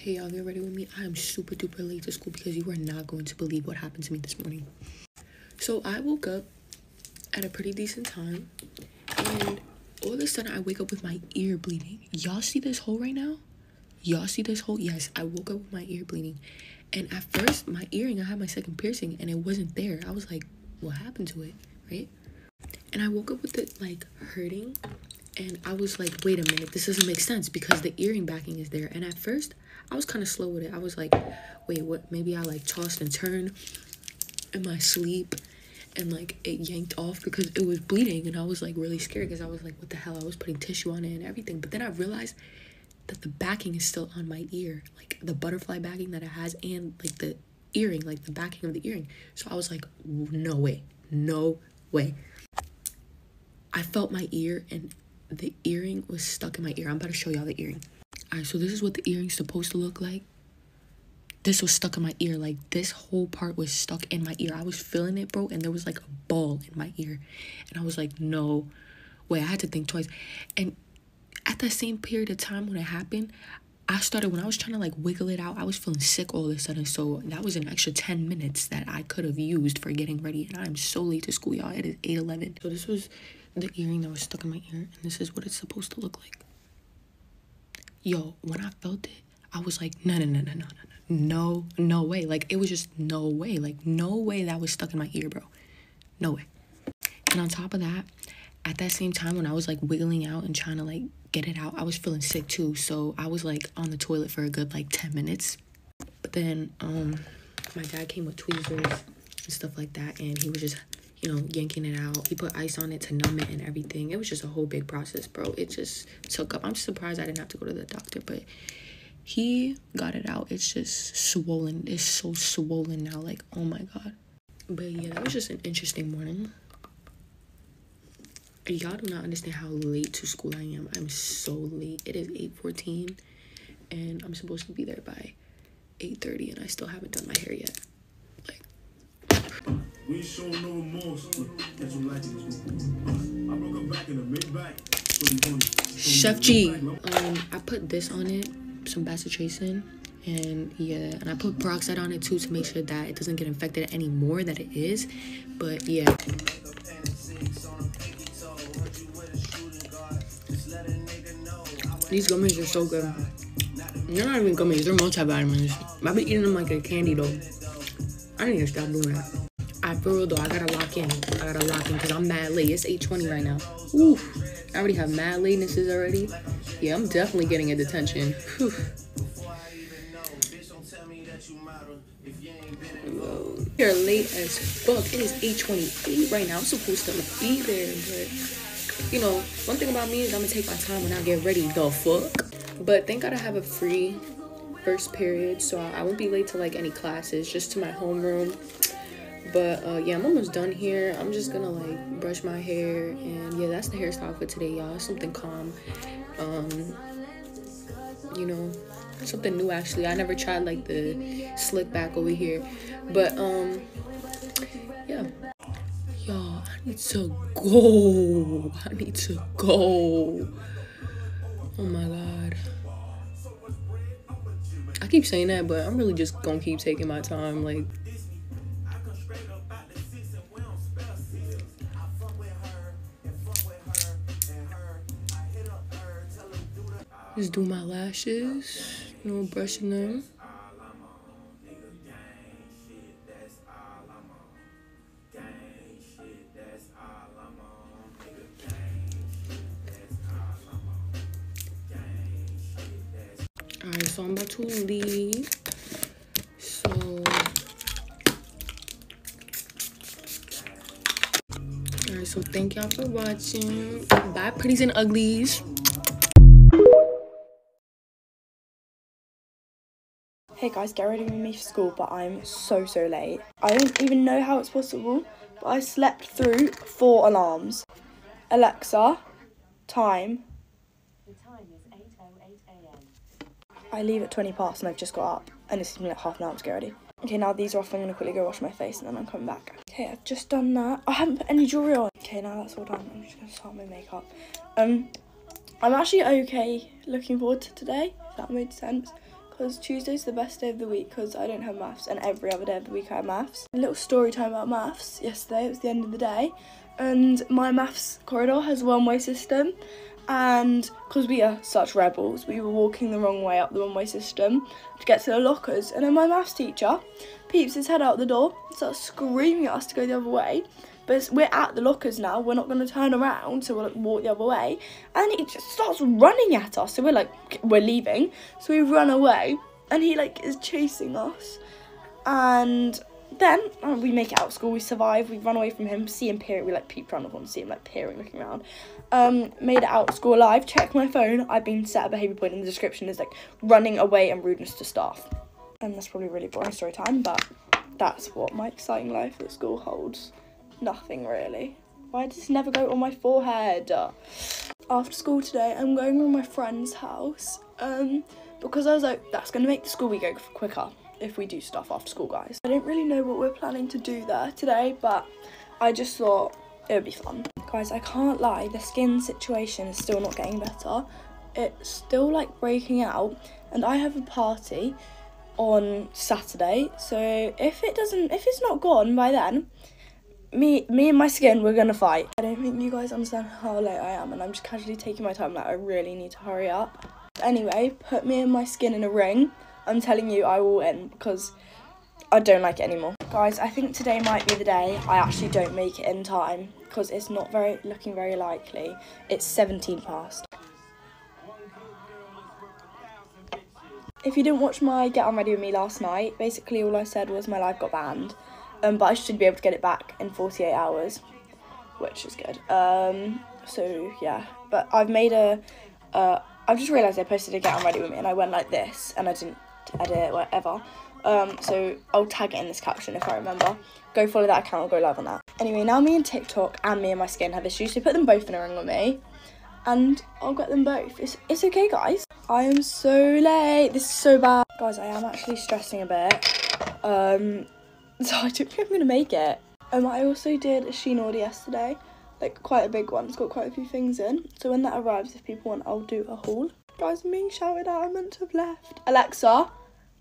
Hey y'all, get ready with me. I am super duper late to school because you are not going to believe what happened to me this morning. So I woke up at a pretty decent time and all of a sudden I wake up with my ear bleeding. Y'all see this hole right now? Y'all see this hole? Yes, I woke up with my ear bleeding. And at first, my earring, I had my second piercing and it wasn't there. I was like, what happened to it, right? And I woke up with it like hurting. And I was like, wait a minute, this doesn't make sense because the earring backing is there. And at first, I was kind of slow with it. I was like, wait, what? Maybe I like tossed and turned in my sleep and like it yanked off because it was bleeding. And I was like really scared because I was like, what the hell? I was putting tissue on it and everything. But then I realized that the backing is still on my ear, like the butterfly backing that it has and like the earring, like the backing of the earring. So I was like, no way, no way. I felt my ear and the earring was stuck in my ear. I'm about to show y'all the earring. All right, so this is what the earring's supposed to look like. This was stuck in my ear. Like, this whole part was stuck in my ear. I was feeling it, bro, and there was, like, a ball in my ear. And I was like, no way. I had to think twice. And at that same period of time when it happened, when I was trying to, like, wiggle it out, I was feeling sick all of a sudden. So that was an extra 10 minutes that I could have used for getting ready. And I'm so late to school, y'all. It is 8:11. So this was the earring that was stuck in my ear, and this is what it's supposed to look like. Yo, when I felt it, I was like, no way. Like, it was just no way. Like, no way that was stuck in my ear, bro. No way. And on top of that, at that same time when I was like wiggling out and trying to like get it out, I was feeling sick too. So I was like on the toilet for a good like 10 minutes. But then my dad came with tweezers and stuff like that, and he was just, you know, yanking it out. He put ice on it to numb it and everything. It was just a whole big process, bro. It just took up. I'm surprised I didn't have to go to the doctor, but he got it out. It's just swollen. It's so swollen now. Like, oh my God. But yeah, that was just an interesting morning. Y'all do not understand how late to school I am. I'm so late. It is 8:14 and I'm supposed to be there by 8:30 and I still haven't done my hair yet. We show no remorse. That's what I broke her back in the mid-back. Chef G. I put this on it, some bacitracin, and yeah, and I put peroxide on it too to make sure that it doesn't get infected any more than it is. But yeah. These gummies are so good. They're not even gummies, they're multivitamins. I've been eating them like a candy though. I need to stop doing that. For real though, I gotta lock in because I'm mad late. It's 8:20 right now. Ooh, I already have mad latenesses already. Yeah, I'm definitely getting a detention. Whew. Whoa. You're late as fuck. It is 8:28 right now. I'm supposed to be there, but you know, one thing about me is I'm gonna take my time when I get ready. The fuck? But thank God I have a free first period, so I won't be late to like any classes, just to my homeroom. But yeah, I'm almost done here. I'm just gonna like brush my hair, and yeah, that's the hairstyle for today, y'all. Something calm, you know, something new. Actually, I never tried like the slick back over here, but yeah, y'all, I need to go. Oh my God, I keep saying that, but I'm really just gonna keep taking my time, like. Just do my lashes, you know, brushing them. Alright, so I'm about to leave. So, alright, so thank y'all for watching. Bye, pretties and uglies. Hey guys, get ready with me for school, but I'm so late. I don't even know how it's possible, but I slept through 4 alarms. Alexa, time. The time is 8:08 a.m. I leave at 20 past and I've just got up, and it's been like half an hour to get ready. Okay, now these are off. I'm gonna quickly go wash my face and then I'm coming back. Okay, I've just done that. I haven't put any jewelry on. Okay, now that's all done. I'm just gonna start my makeup. I'm actually okay looking forward to today, if that made sense. because Tuesday's the best day of the week because I don't have maths, and every other day of the week I have maths. A little story time about maths. Yesterday, it was the end of the day, and my maths corridor has a one-way system, and because we are such rebels, we were walking the wrong way up the one-way system to get to the lockers, and then my maths teacher peeps his head out the door and starts screaming at us to go the other way. But we're at the lockers now, we're not going to turn around, so we'll like, walk the other way. And he just starts running at us, so we're like, we're leaving. So we run away, and he like is chasing us. And then we make it out of school, we survive, we run away from him, see him peering, we like peep around the corner, see him like peering, looking around. Made it out of school alive, check my phone, I've been set a behaviour point in the description is like running away and rudeness to staff. And that's probably really boring story time, but that's what my exciting life at school holds. Nothing really. Why does this never go on my forehead? After school today, I'm going to my friend's house because I was like, that's going to make the school week go quicker if we do stuff after school, guys. I don't really know what we're planning to do there today, but I just thought it would be fun. Guys, I can't lie, the skin situation is still not getting better. It's still like breaking out, and I have a party on Saturday, so if it's not gone by then, me and my skin, we're gonna fight. I don't think you guys understand how late I am, and I'm just casually taking my time, like I really need to hurry up. Anyway, put me and my skin in a ring. I'm telling you, I will win because I don't like it anymore. Guys, I think today might be the day I actually don't make it in time because it's not looking very likely. It's 17 past. If you didn't watch my Get On Ready With Me last night, basically all I said was my live got banned. But I should be able to get it back in 48 hours, which is good. So yeah, but I've made I've just realised I posted a Get On Ready With Me and I went like this and I didn't edit it, whatever. So I'll tag it in this caption if I remember. Go follow that account or go live on that. Anyway, now me and TikTok and me and my skin have issues, so put them both in a ring with me and I'll get them both. It's okay, guys. I am so late. This is so bad. Guys, I am actually stressing a bit. So I don't think I'm going to make it. I also did a Shein order yesterday, like quite a big one. It's got quite a few things in. So when that arrives, if people want, I'll do a haul. Guys, I'm being shouted at. I meant to have left. Alexa,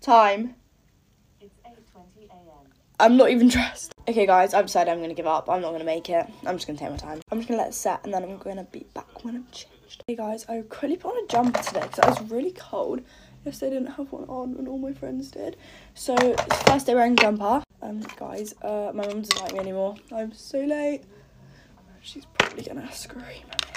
time. It's 8:20 a.m. I'm not even dressed. Okay, guys, I've decided I'm going to give up. I'm not going to make it. I'm just going to take my time. I'm just going to let it set and then I'm going to be back when I'm changed. Hey, guys, I quickly put on a jumper today because I was really cold. Yesterday I didn't have one on and all my friends did. So it's the first day wearing a jumper. Guys, my mum doesn't like me anymore. I'm so late. She's probably gonna scream at me.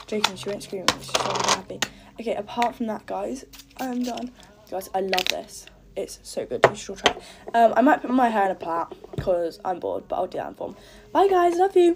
Joking, she won't scream at me, she's so happy. Okay, apart from that, guys, I am done. Guys, I love this. It's so good, you should all try it. I might put my hair in a plait because I'm bored, but I'll do that in form. Bye guys, love you.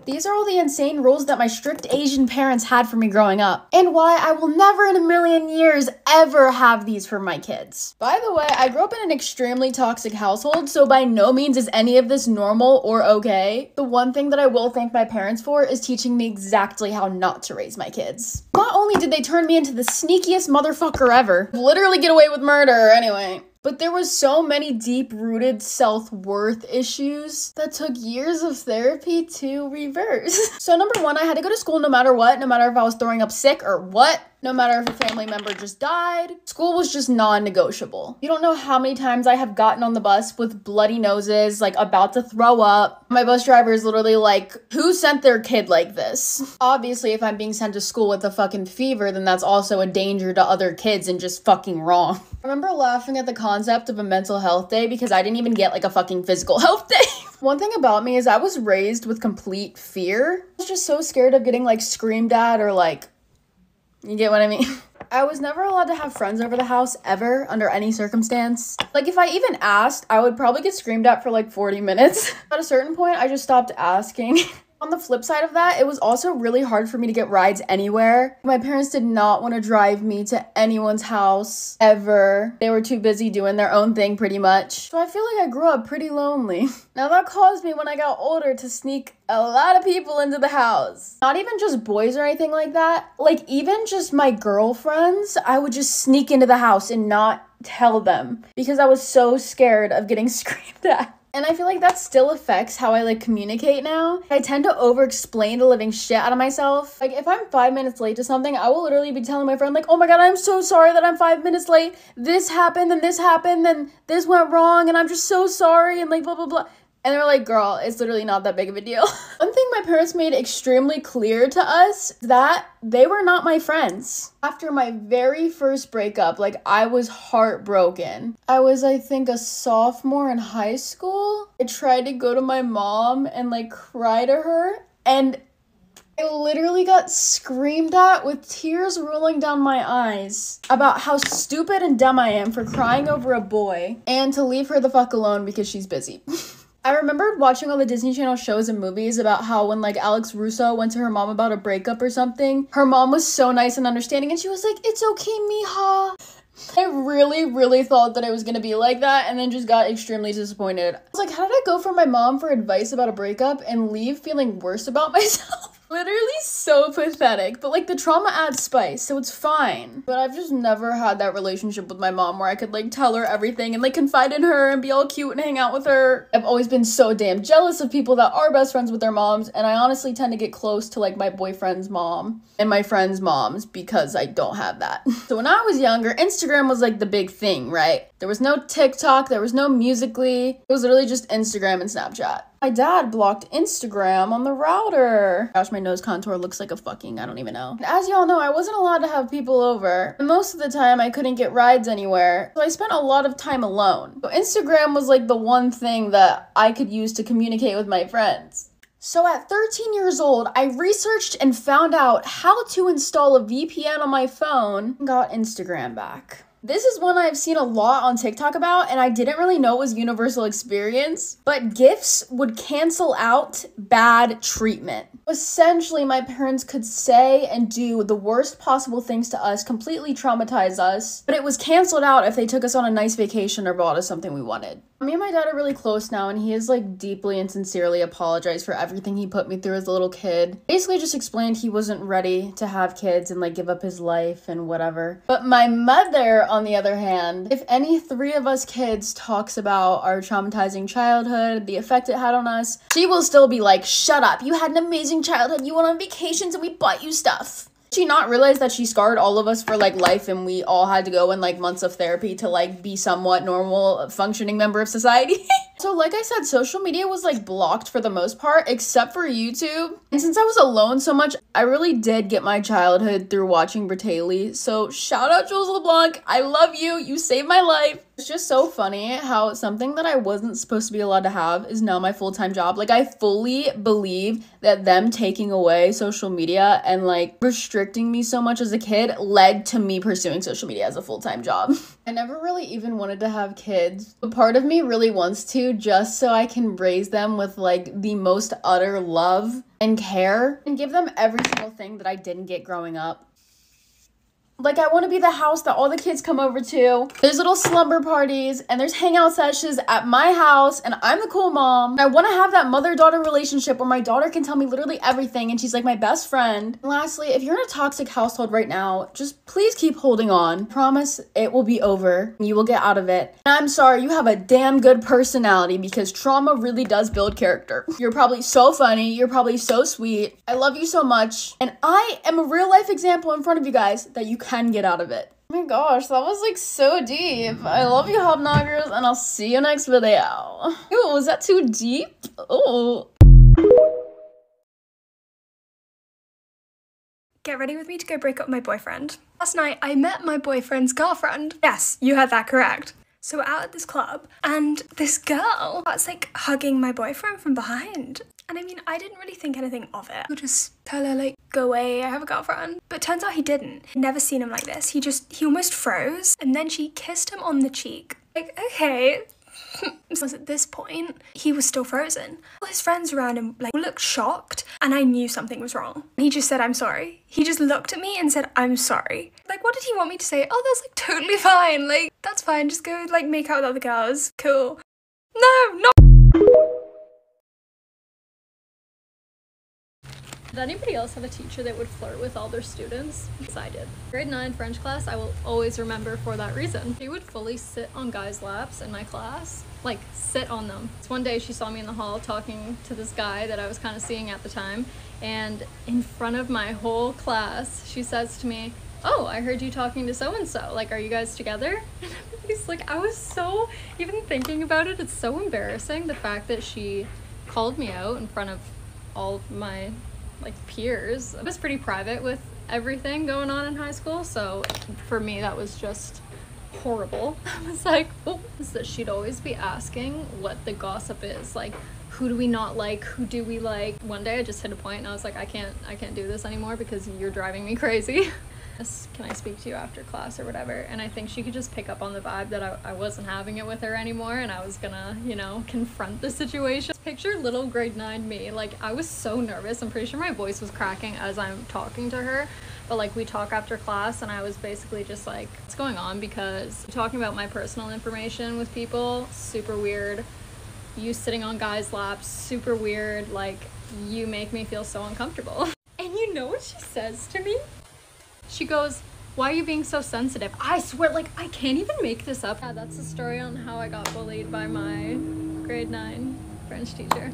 These are all the insane rules that my strict Asian parents had for me growing up, and why I will never in a million years ever have these for my kids. By the way, I grew up in an extremely toxic household, so by no means is any of this normal or okay. The one thing that I will thank my parents for is teaching me exactly how not to raise my kids. Not only did they turn me into the sneakiest motherfucker ever, literally get away with murder anyway, but there was so many deep-rooted self-worth issues that took years of therapy to reverse. So number one, I had to go to school no matter what, no matter if I was throwing up sick or what, no matter if a family member just died. School was just non-negotiable. You don't know how many times I have gotten on the bus with bloody noses, like about to throw up. My bus driver is literally like, who sent their kid like this? Obviously, if I'm being sent to school with a fucking fever, then that's also a danger to other kids and just fucking wrong. I remember laughing at the concept of a mental health day because I didn't even get like a fucking physical health day. One thing about me is I was raised with complete fear. I was just so scared of getting like screamed at or like, you get what I mean? I was never allowed to have friends over the house ever under any circumstance. Like if I even asked, I would probably get screamed at for like 40 minutes. At a certain point, I just stopped asking. On the flip side of that, it was also really hard for me to get rides anywhere. My parents did not want to drive me to anyone's house ever. They were too busy doing their own thing pretty much. So I feel like I grew up pretty lonely. Now that caused me when I got older to sneak a lot of people into the house. Not even just boys or anything like that. Like even just my girlfriends, I would just sneak into the house and not tell them because I was so scared of getting screamed at. And I feel like that still affects how I like communicate now. I tend to over-explain the living shit out of myself. Like if I'm 5 minutes late to something, I will literally be telling my friend like, oh my god, I'm so sorry that I'm 5 minutes late. This happened and this went wrong and I'm just so sorry and like blah blah blah. And they're like, girl, it's literally not that big of a deal. One thing my parents made extremely clear to us that they were not my friends. After my very first breakup, like I was heartbroken. I was, I think, a sophomore in high school. I tried to go to my mom and like cry to her. And I literally got screamed at with tears rolling down my eyes about how stupid and dumb I am for crying over a boy and to leave her the fuck alone because she's busy. I remembered watching all the Disney Channel shows and movies about how when like Alex Russo went to her mom about a breakup or something, her mom was so nice and understanding and she was like, it's okay, mija. I really thought that it was gonna be like that and then just got extremely disappointed. I was like, how did I go for my mom for advice about a breakup and leave feeling worse about myself? Literally so pathetic, but like the trauma adds spice, so it's fine. But I've just never had that relationship with my mom where I could like tell her everything and like confide in her and be all cute and hang out with her. I've always been so damn jealous of people that are best friends with their moms, and I honestly tend to get close to like my boyfriend's mom and my friends' moms because I don't have that. So when I was younger, Instagram was like the big thing, right? There was no TikTok, there was no Musical.ly. It was literally just Instagram and Snapchat. My dad blocked Instagram on the router. Gosh, my nose contour looks like a fucking, I don't even know. As y'all know, I wasn't allowed to have people over. And most of the time, I couldn't get rides anywhere. So I spent a lot of time alone. So Instagram was like the one thing that I could use to communicate with my friends. So at 13 years old, I researched and found out how to install a VPN on my phone and got Instagram back. This is one I've seen a lot on TikTok about, and I didn't really know it was universal experience, but gifts would cancel out bad treatment. Essentially, my parents could say and do the worst possible things to us, completely traumatize us, but it was canceled out if they took us on a nice vacation or bought us something we wanted. Me and my dad are really close now, and he has like deeply and sincerely apologized for everything he put me through as a little kid. Basically just explained he wasn't ready to have kids and like give up his life and whatever. But my mother, on the other hand, if any three of us kids talks about our traumatizing childhood, the effect it had on us, she will still be like, shut up, you had an amazing childhood, you went on vacations and we bought you stuff. Did she not realize that she scarred all of us for like life and we all had to go in like months of therapy to like be somewhat normal functioning member of society? So like I said, social media was like blocked for the most part except for YouTube. And since I was alone so much, I really did get my childhood through watching Bertaley. So shout out Jules LeBlanc, I love you, you saved my life. It's just so funny how something that I wasn't supposed to be allowed to have is now my full-time job. Like I fully believe that them taking away social media and like restricting me so much as a kid led to me pursuing social media as a full-time job. I never really even wanted to have kids, but part of me really wants to just so I can raise them with like the most utter love and care and give them every single thing that I didn't get growing up. Like, I want to be the house that all the kids come over to. There's little slumber parties, and there's hangout sessions at my house, and I'm the cool mom. I want to have that mother-daughter relationship where my daughter can tell me literally everything, and she's like my best friend. And lastly, if you're in a toxic household right now, just please keep holding on. Promise it will be over. You will get out of it. And I'm sorry, you have a damn good personality because trauma really does build character. You're probably so funny. You're probably so sweet. I love you so much. And I am a real-life example in front of you guys that you can get out of it. Oh my gosh, that was like so deep. I love you, Hobnoggers, and I'll see you next video. Ew, was that too deep? Oh. Get ready with me to go break up with my boyfriend. Last night, I met my boyfriend's girlfriend. Yes, you heard that correct. So we're out at this club, and this girl was like hugging my boyfriend from behind. And I mean, I didn't really think anything of it. I'll just tell her like, go away, I have a girlfriend. But turns out he didn't. I'd never seen him like this. He almost froze. And then she kissed him on the cheek. Like, okay. So at this point, he was still frozen. All his friends around him like looked shocked, and I knew something was wrong. He just said, I'm sorry. He just looked at me and said, I'm sorry. Like, what did he want me to say? Oh, that's like totally fine. Like, that's fine. Just go like make out with other girls. Cool. No, not. Did anybody else have a teacher that would flirt with all their students? Yes, I did. Grade 9 French class, I will always remember for that reason. She would fully sit on guys' laps in my class, like sit on them. So one day she saw me in the hall talking to this guy that I was kind of seeing at the time, and in front of my whole class, she says to me, "Oh, I heard you talking to so-and-so. Like, are you guys together?" And everybody's like, I was so, even thinking about it, it's so embarrassing, the fact that she called me out in front of all of my like peers. I was pretty private with everything going on in high school, so for me that was just horrible. I was like, oh, is that she'd always be asking what the gossip is, like who do we not like, who do we like. One day I just hit a point and I was like, I can't do this anymore because you're driving me crazy. Can I speak to you after class or whatever? And I think she could just pick up on the vibe that I wasn't having it with her anymore, and I was gonna, you know, confront the situation. Picture little grade 9 me, like I was so nervous. I'm pretty sure my voice was cracking as I'm talking to her, but like we talk after class and I was basically just like, what's going on? Because talking about my personal information with people, super weird. You sitting on guys' laps, super weird. Like, you make me feel so uncomfortable. And you know what she says to me? She goes, "Why are you being so sensitive?" I swear, like, I can't even make this up. Yeah, that's the story on how I got bullied by my grade 9 French teacher.